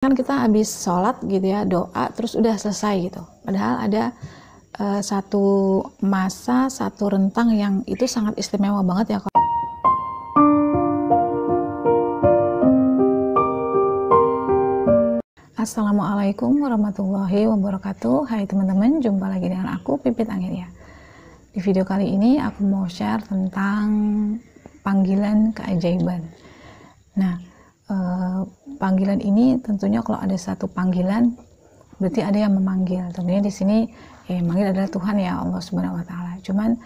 Kan kita habis sholat gitu ya, doa terus udah selesai gitu. Padahal ada satu masa, satu rentang yang itu sangat istimewa banget ya. Assalamualaikum warahmatullahi wabarakatuh. Hai teman-teman, jumpa lagi dengan aku Pipit Angin ya. Di video kali ini aku mau share tentang panggilan keajaiban. Nah, panggilan ini tentunya kalau ada satu panggilan berarti ada yang memanggil. Tentunya di sini yang manggil adalah Tuhan ya, Allah Subhanahu wa taala. Cuman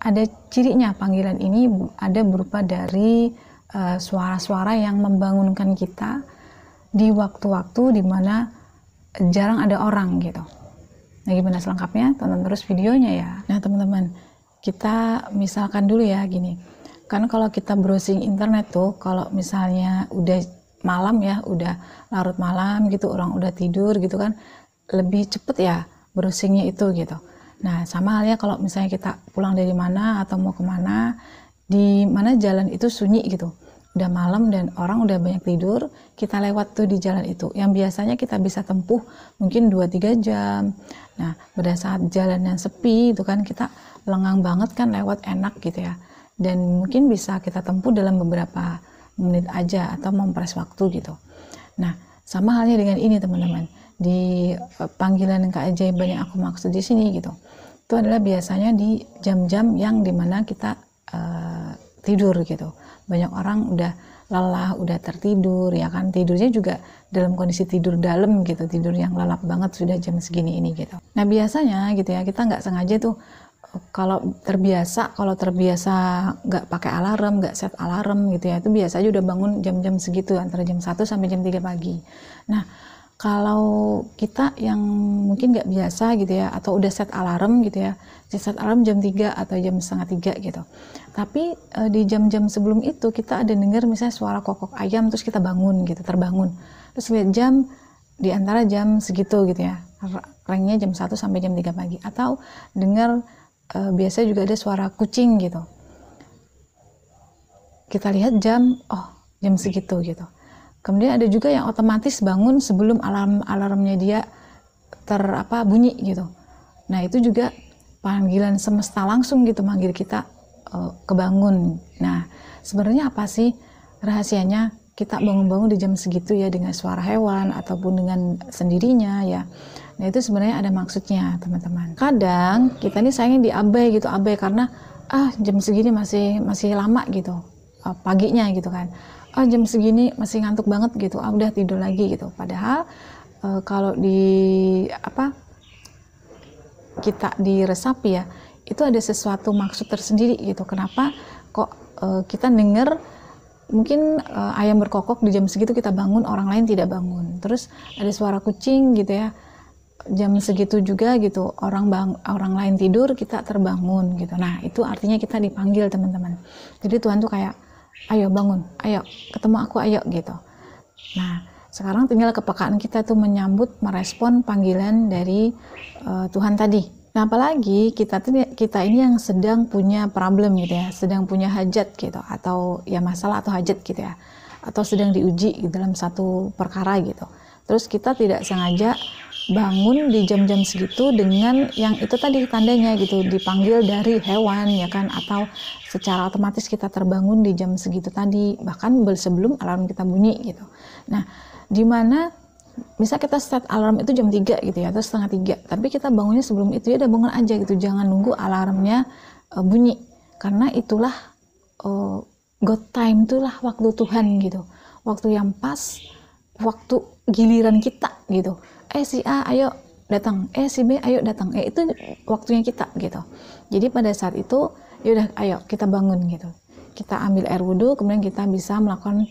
ada cirinya panggilan ini ada berupa dari suara-suara yang membangunkan kita di waktu-waktu dimana jarang ada orang gitu. Nah, gimana selengkapnya? Tonton terus videonya ya. Nah, teman-teman, kita misalkan dulu ya gini. Kan kalau kita browsing internet tuh, kalau misalnya udah malam ya, udah larut malam gitu, orang udah tidur gitu kan, lebih cepet ya browsingnya itu gitu. Nah, sama halnya kalau misalnya kita pulang dari mana atau mau kemana, di mana jalan itu sunyi gitu, udah malam dan orang udah banyak tidur, kita lewat tuh di jalan itu, yang biasanya kita bisa tempuh mungkin 2-3 jam. Nah, pada saat jalan yang sepi itu kan kita lengang banget kan, lewat enak gitu ya, dan mungkin bisa kita tempuh dalam beberapa menit aja atau mempres waktu gitu. Nah, sama halnya dengan ini teman-teman, di panggilan keajaiban yang aku maksud di sini gitu, itu adalah biasanya di jam-jam yang dimana kita tidur gitu. Banyak orang udah lelah, udah tertidur ya kan, tidurnya juga dalam kondisi tidur dalam gitu, tidur yang lelap banget sudah jam segini ini gitu. Nah, biasanya gitu ya, kita nggak sengaja tuh kalau terbiasa nggak pakai alarm, nggak set alarm gitu ya, itu biasa aja udah bangun jam-jam segitu, antara jam 1 sampai jam 3 pagi. Nah, kalau kita yang mungkin nggak biasa gitu ya, atau udah set alarm gitu ya, set alarm jam 3 atau jam setengah 3 gitu, tapi di jam-jam sebelum itu kita ada dengar misalnya suara kokok ayam, terus kita bangun gitu, terbangun, terus lihat jam di antara jam segitu gitu ya, rangnya jam 1 sampai jam 3 pagi, atau dengar biasa juga ada suara kucing gitu, kita lihat jam, oh jam segitu gitu. Kemudian ada juga yang otomatis bangun sebelum alarmnya dia bunyi gitu. Nah, itu juga panggilan semesta langsung gitu, manggil kita kebangun. Nah, sebenarnya apa sih rahasianya kita bangun-bangun di jam segitu ya, dengan suara hewan ataupun dengan sendirinya ya. Nah, itu sebenarnya ada maksudnya teman-teman. Kadang kita ini sayangnya abai karena jam segini masih lama gitu, paginya gitu kan, jam segini masih ngantuk banget gitu, udah tidur lagi gitu. Padahal kalau kita diresapi ya, itu ada sesuatu maksud tersendiri gitu. Kenapa kok kita denger mungkin ayam berkokok di jam segitu kita bangun, orang lain tidak bangun. Terus ada suara kucing gitu ya, jam segitu juga gitu, orang lain tidur, kita terbangun gitu. Nah, itu artinya kita dipanggil teman-teman. Jadi Tuhan tuh kayak, ayo bangun, ayo ketemu aku, ayo gitu. Nah, sekarang tinggal kepekaan kita tuh menyambut, merespon panggilan dari Tuhan tadi. Nah, apalagi kita ini yang sedang punya problem gitu ya, sedang punya hajat gitu, atau ya masalah atau hajat gitu ya, atau sedang diuji dalam satu perkara gitu. Terus kita tidak sengaja bangun di jam-jam segitu dengan yang itu tadi tandanya gitu, dipanggil dari hewan ya kan, atau secara otomatis kita terbangun di jam segitu tadi, bahkan sebelum alarm kita bunyi gitu. Nah, dimana misal kita set alarm itu jam 3 gitu ya, atau setengah 3, tapi kita bangunnya sebelum itu, ya udah bangun aja gitu, jangan nunggu alarmnya bunyi, karena itulah God time, itulah waktu Tuhan gitu, waktu yang pas, waktu giliran kita gitu. Si A ayo datang, si B ayo datang, itu waktunya kita gitu. Jadi pada saat itu yaudah ayo kita bangun gitu, kita ambil air wudhu, kemudian kita bisa melakukan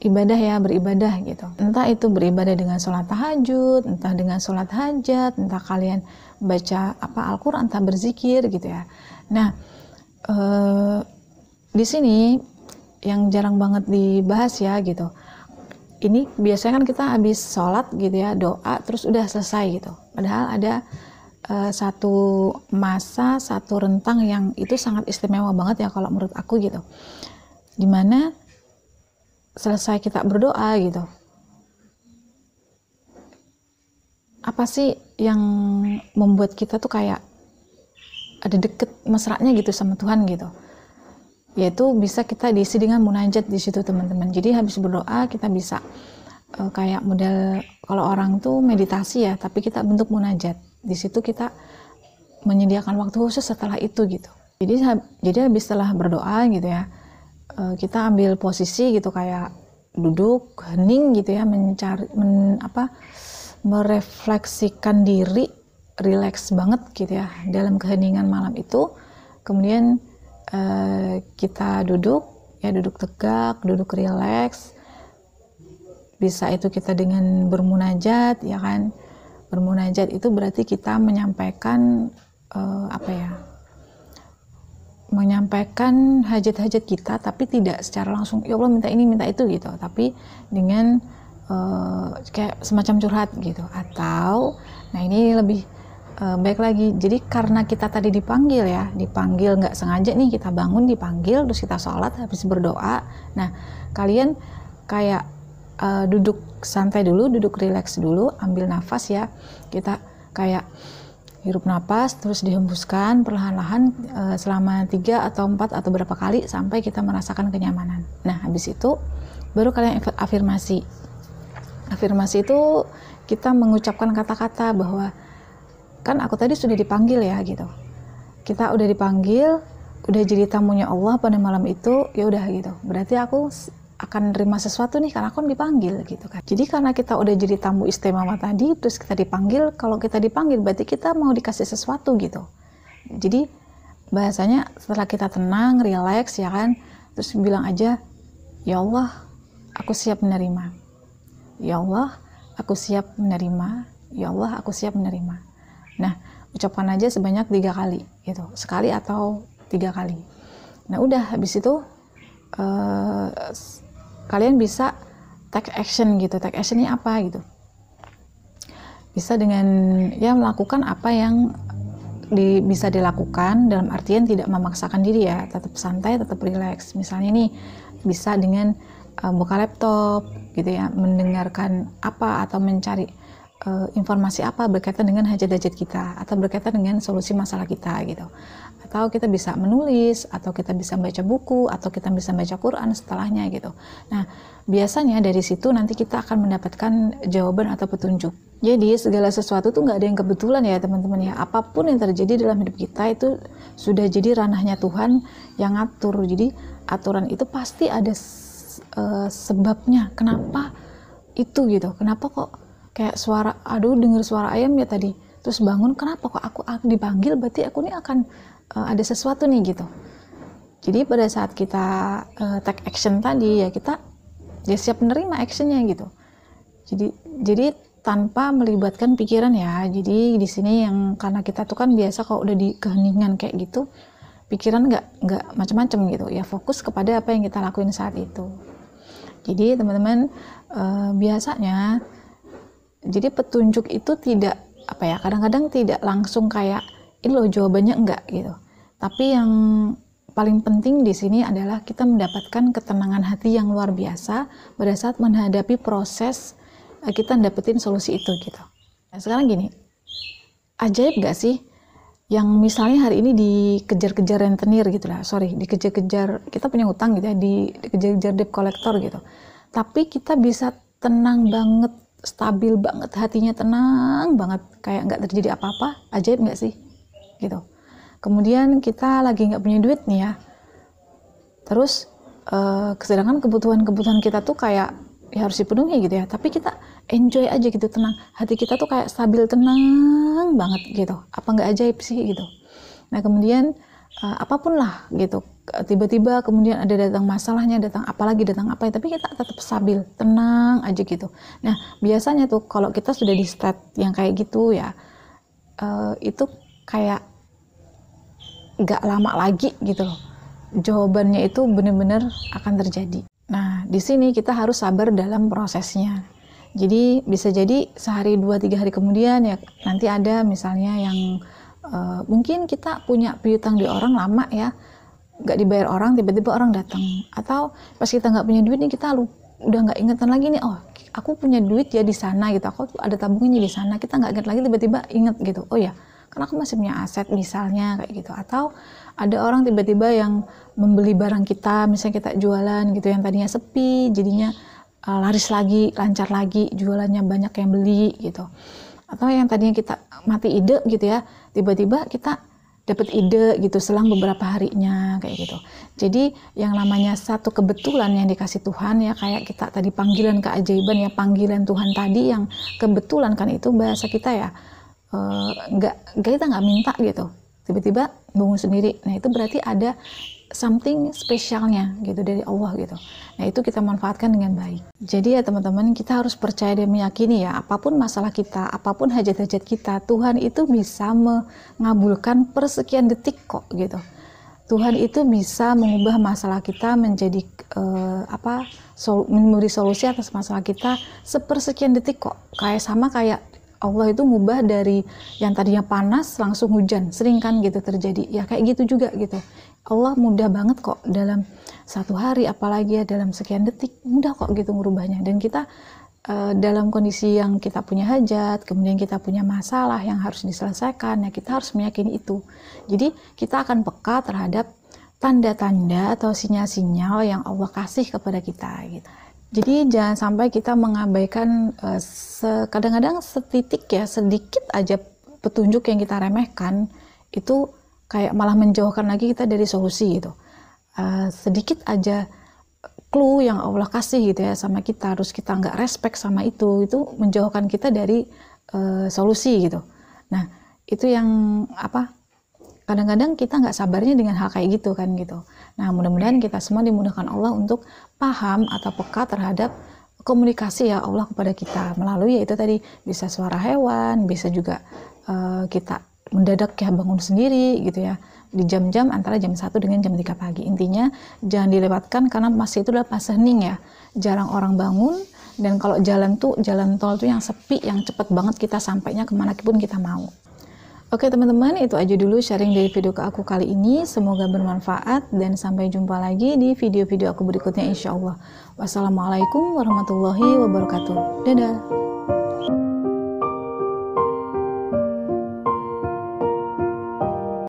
ibadah ya, beribadah gitu. Entah itu beribadah dengan sholat tahajud, entah dengan sholat hajat, entah kalian baca Al-Quran, entah berzikir gitu ya. Nah, di sini yang jarang banget dibahas ya gitu, ini biasanya kan kita habis sholat gitu ya, doa terus udah selesai gitu. Padahal ada satu masa, satu rentang yang itu sangat istimewa banget ya kalau menurut aku gitu, dimana selesai kita berdoa gitu, apa sih yang membuat kita tuh kayak ada deket mesranya gitu sama Tuhan gitu, yaitu bisa kita diisi dengan munajat di situ teman-teman. Jadi habis berdoa kita bisa kayak model kalau orang tuh meditasi ya, tapi kita bentuk munajat. Di situ kita menyediakan waktu khusus setelah itu gitu. Jadi habis setelah berdoa gitu ya, kita ambil posisi gitu kayak duduk hening gitu ya, merefleksikan diri, rileks banget gitu ya dalam keheningan malam itu. Kemudian kita duduk tegak, duduk rileks. Bisa itu kita dengan bermunajat ya kan. Bermunajat itu berarti kita menyampaikan menyampaikan hajat-hajat kita, tapi tidak secara langsung ya Allah minta ini minta itu gitu, tapi dengan kayak semacam curhat gitu. Atau nah ini lebih baik lagi, jadi karena kita tadi dipanggil nggak sengaja nih, kita bangun dipanggil, terus kita sholat habis berdoa. Nah kalian kayak duduk santai dulu, duduk rileks dulu, ambil nafas ya, kita kayak hirup napas terus dihembuskan perlahan-lahan selama 3 atau 4 atau berapa kali sampai kita merasakan kenyamanan. Nah habis itu baru kalian afirmasi. Afirmasi itu kita mengucapkan kata-kata bahwa kan aku tadi sudah dipanggil ya gitu, kita udah dipanggil, udah jadi tamunya Allah pada malam itu, ya udah gitu, berarti aku akan nerima sesuatu nih karena aku dipanggil gitu kan. Jadi karena kita udah jadi tamu istimewa tadi, terus kita dipanggil, kalau kita dipanggil berarti kita mau dikasih sesuatu gitu. Jadi bahasanya setelah kita tenang, relax ya kan, terus bilang aja, ya Allah aku siap menerima, ya Allah aku siap menerima, ya Allah aku siap menerima. Nah ucapkan aja sebanyak 3 kali gitu, sekali atau 3 kali. Nah udah habis itu kalian bisa take action gitu. Take action ini apa gitu, bisa dengan ya melakukan apa yang bisa dilakukan, dalam artian tidak memaksakan diri ya, tetap santai, tetap relax. Misalnya nih bisa dengan buka laptop gitu ya, mendengarkan apa atau mencari informasi apa berkaitan dengan hajat-hajat kita atau berkaitan dengan solusi masalah kita gitu. Atau kita bisa menulis, atau kita bisa baca buku, atau kita bisa baca Quran setelahnya gitu. Nah biasanya dari situ nanti kita akan mendapatkan jawaban atau petunjuk. Jadi segala sesuatu tuh nggak ada yang kebetulan ya teman-teman ya. Apapun yang terjadi dalam hidup kita itu sudah jadi ranahnya Tuhan yang ngatur. Jadi aturan itu pasti ada sebabnya. Kenapa itu gitu? Kenapa kok kayak suara, aduh dengar suara ayam ya tadi, terus bangun, kenapa kok aku dipanggil, berarti aku nih akan ada sesuatu nih gitu. Jadi pada saat kita take action tadi ya, kita ya siap menerima actionnya gitu. Jadi tanpa melibatkan pikiran ya. Jadi di sini yang karena kita tuh kan biasa kalau udah di keheningan kayak gitu, pikiran nggak macam-macam gitu ya, fokus kepada apa yang kita lakuin saat itu. Jadi teman-teman biasanya jadi petunjuk itu tidak kadang-kadang tidak langsung kayak ini loh jawabannya, enggak gitu. Tapi yang paling penting di sini adalah kita mendapatkan ketenangan hati yang luar biasa pada saat menghadapi proses kita dapetin solusi itu gitu. Nah, sekarang gini, ajaib gak sih yang misalnya hari ini dikejar-kejar rentenir gitu lah, dikejar-kejar, kita punya hutang gitu ya, dikejar-kejar debt collector gitu, tapi kita bisa tenang banget, stabil banget, hatinya tenang banget, kayak nggak terjadi apa-apa. Ajaib nggak sih gitu. Kemudian kita lagi nggak punya duit nih ya, terus sedangkan kebutuhan kita tuh kayak ya harus dipenuhi gitu ya, tapi kita enjoy aja gitu, tenang, hati kita tuh kayak stabil, tenang banget gitu. Apa nggak ajaib sih gitu. Nah kemudian apapun lah gitu, tiba-tiba kemudian ada datang masalahnya, datang apa, tapi kita tetap stabil, tenang aja gitu. Nah biasanya tuh kalau kita sudah di state yang kayak gitu ya, itu kayak gak lama lagi gitu loh, jawabannya itu benar-benar akan terjadi. Nah di sini kita harus sabar dalam prosesnya. Jadi bisa jadi sehari 2-3 hari kemudian ya, nanti ada misalnya yang mungkin kita punya piutang di orang lama ya, nggak dibayar orang, tiba-tiba orang datang, atau pas kita nggak punya duit nih, kita udah nggak ingetan lagi nih, oh aku punya duit ya di sana gitu, aku ada tabungannya di sana, kita nggak inget lagi, tiba-tiba inget gitu, oh ya karena aku masih punya aset misalnya kayak gitu. Atau ada orang tiba-tiba yang membeli barang kita, misalnya kita jualan gitu, yang tadinya sepi jadinya laris lagi, lancar lagi, jualannya banyak yang beli gitu. Atau yang tadinya kita mati ide gitu ya, tiba-tiba kita dapat ide gitu selang beberapa harinya kayak gitu. Jadi yang namanya satu kebetulan yang dikasih Tuhan ya, kayak kita tadi panggilan keajaiban ya, panggilan Tuhan tadi yang kebetulan kan, itu bahasa kita ya, kita nggak minta gitu, tiba-tiba bangun sendiri. Nah itu berarti ada something spesialnya gitu dari Allah gitu. Nah itu kita manfaatkan dengan baik. Jadi ya teman-teman, kita harus percaya dan meyakini ya, apapun masalah kita, apapun hajat-hajat kita, Tuhan itu bisa mengabulkan persekian detik kok gitu. Tuhan itu bisa mengubah masalah kita menjadi memberi solusi atas masalah kita sepersekian detik kok. Kayak Allah itu ngubah dari yang tadinya panas langsung hujan, sering kan gitu terjadi. Ya kayak gitu juga gitu. Allah mudah banget kok dalam satu hari, apalagi ya dalam sekian detik, mudah kok gitu ngubahnya. Dan kita dalam kondisi yang kita punya hajat, kemudian kita punya masalah yang harus diselesaikan, ya kita harus meyakini itu. Jadi kita akan peka terhadap tanda-tanda atau sinyal-sinyal yang Allah kasih kepada kita gitu. Jadi jangan sampai kita mengabaikan kadang-kadang setitik ya, sedikit aja petunjuk yang kita remehkan, itu kayak malah menjauhkan lagi kita dari solusi gitu. Sedikit aja clue yang Allah kasih gitu ya sama kita, terus kita nggak respect sama itu menjauhkan kita dari solusi gitu. Nah itu yang kadang-kadang kita nggak sabarnya dengan hal kayak gitu kan gitu. Nah mudah-mudahan kita semua dimudahkan Allah untuk paham atau peka terhadap komunikasi ya Allah kepada kita melalui yaitu tadi, bisa suara hewan, bisa juga kita mendadak ya bangun sendiri gitu ya, di jam-jam antara jam 1 dengan jam 3 pagi. Intinya jangan dilewatkan karena masih itu adalah fase hening ya, jarang orang bangun. Dan kalau jalan tol tuh yang sepi, yang cepet banget kita sampainya kemana pun kita mau. Oke teman-teman, itu aja dulu sharing dari video ke aku kali ini. Semoga bermanfaat dan sampai jumpa lagi di video-video aku berikutnya insya Allah. Wassalamualaikum warahmatullahi wabarakatuh. Dadah.